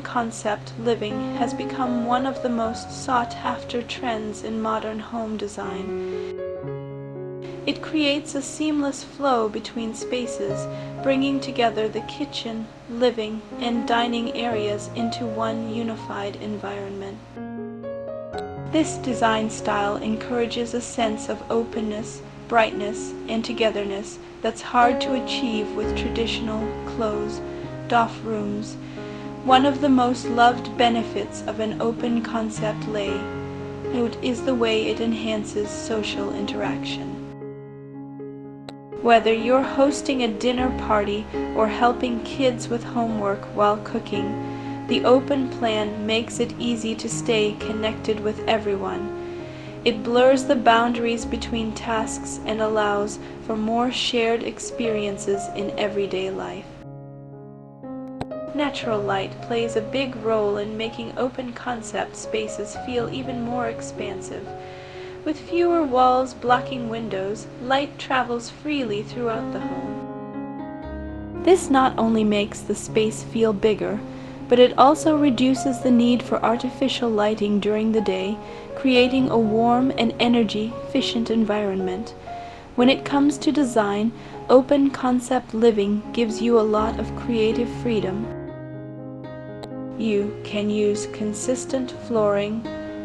concept living has become one of the most sought-after trends in modern home design. It creates a seamless flow between spaces, bringing together the kitchen, living, and dining areas into one unified environment. This design style encourages a sense of openness, brightness, and togetherness that's hard to achieve with traditional, closed, off rooms. One of the most loved benefits of an open concept layout is the way it enhances social interaction. Whether you're hosting a dinner party or helping kids with homework while cooking, the open plan makes it easy to stay connected with everyone. It blurs the boundaries between tasks and allows for more shared experiences in everyday life. Natural light plays a big role in making open concept spaces feel even more expansive. With fewer walls blocking windows, light travels freely throughout the home. This not only makes the space feel bigger, but it also reduces the need for artificial lighting during the day, creating a warm and energy-efficient environment. When it comes to design, open concept living gives you a lot of creative freedom. You can use consistent flooring,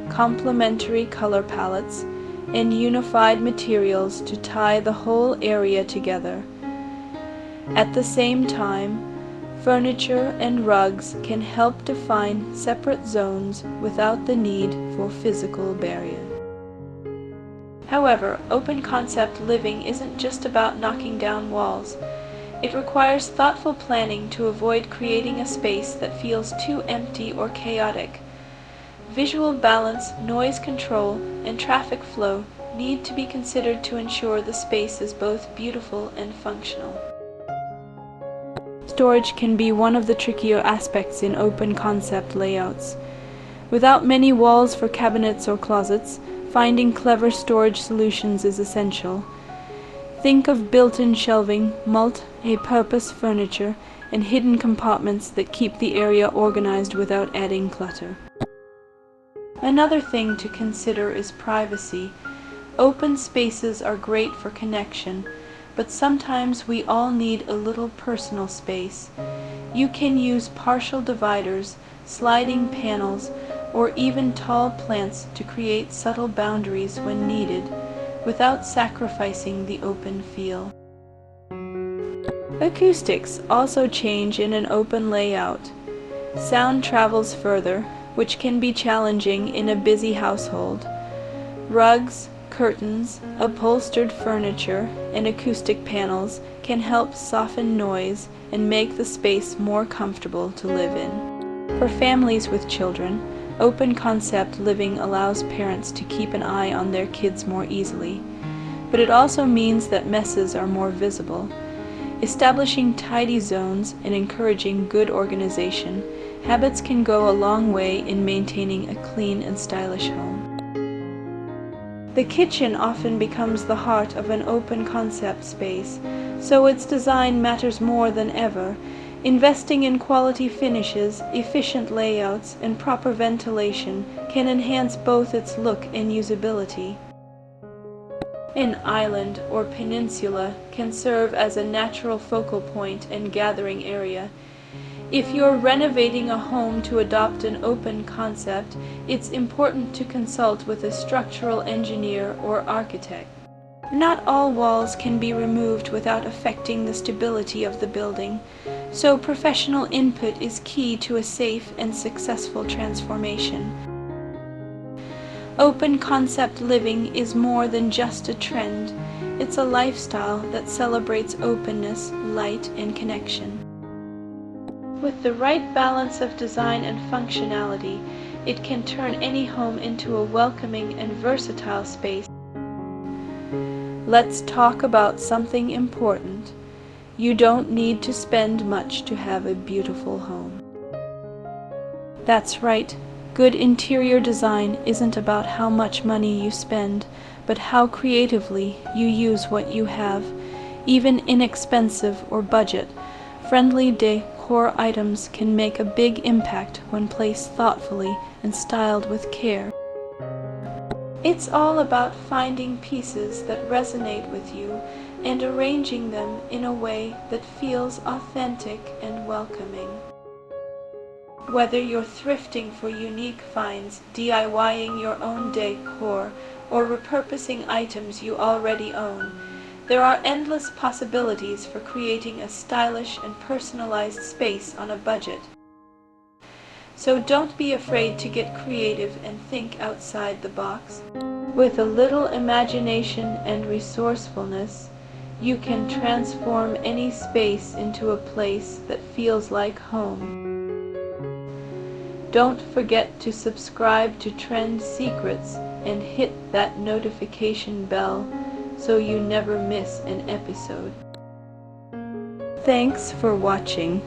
complementary color palettes, and unified materials to tie the whole area together. At the same time, furniture and rugs can help define separate zones without the need for physical barriers. However, open concept living isn't just about knocking down walls. It requires thoughtful planning to avoid creating a space that feels too empty or chaotic. Visual balance, noise control, and traffic flow need to be considered to ensure the space is both beautiful and functional. Storage can be one of the trickier aspects in open concept layouts. Without many walls for cabinets or closets, finding clever storage solutions is essential. Think of built-in shelving, multi-purpose furniture, and hidden compartments that keep the area organized without adding clutter. Another thing to consider is privacy. Open spaces are great for connection, but sometimes we all need a little personal space. You can use partial dividers, sliding panels, or even tall plants to create subtle boundaries when needed, without sacrificing the open feel. Acoustics also change in an open layout. Sound travels further, which can be challenging in a busy household. Rugs, curtains, upholstered furniture, and acoustic panels can help soften noise and make the space more comfortable to live in. For families with children, open concept living allows parents to keep an eye on their kids more easily, but it also means that messes are more visible. Establishing tidy zones and encouraging good organization, habits can go a long way in maintaining a clean and stylish home. The kitchen often becomes the heart of an open concept space, so its design matters more than ever. Investing in quality finishes, efficient layouts, and proper ventilation can enhance both its look and usability. An island or peninsula can serve as a natural focal point and gathering area. If you're renovating a home to adopt an open concept, it's important to consult with a structural engineer or architect. Not all walls can be removed without affecting the stability of the building, so professional input is key to a safe and successful transformation. Open concept living is more than just a trend. It's a lifestyle that celebrates openness, light, and connection. With the right balance of design and functionality, it can turn any home into a welcoming and versatile space. Let's talk about something important. You don't need to spend much to have a beautiful home. That's right. Good interior design isn't about how much money you spend, but how creatively you use what you have. Even inexpensive or budget-friendly decor decor items can make a big impact when placed thoughtfully and styled with care. It's all about finding pieces that resonate with you and arranging them in a way that feels authentic and welcoming. Whether you're thrifting for unique finds, DIYing your own decor, or repurposing items you already own, there are endless possibilities for creating a stylish and personalized space on a budget. So don't be afraid to get creative and think outside the box. With a little imagination and resourcefulness, you can transform any space into a place that feels like home. Don't forget to subscribe to Trend Secrets and hit that notification bell so you never miss an episode. Thanks for watching.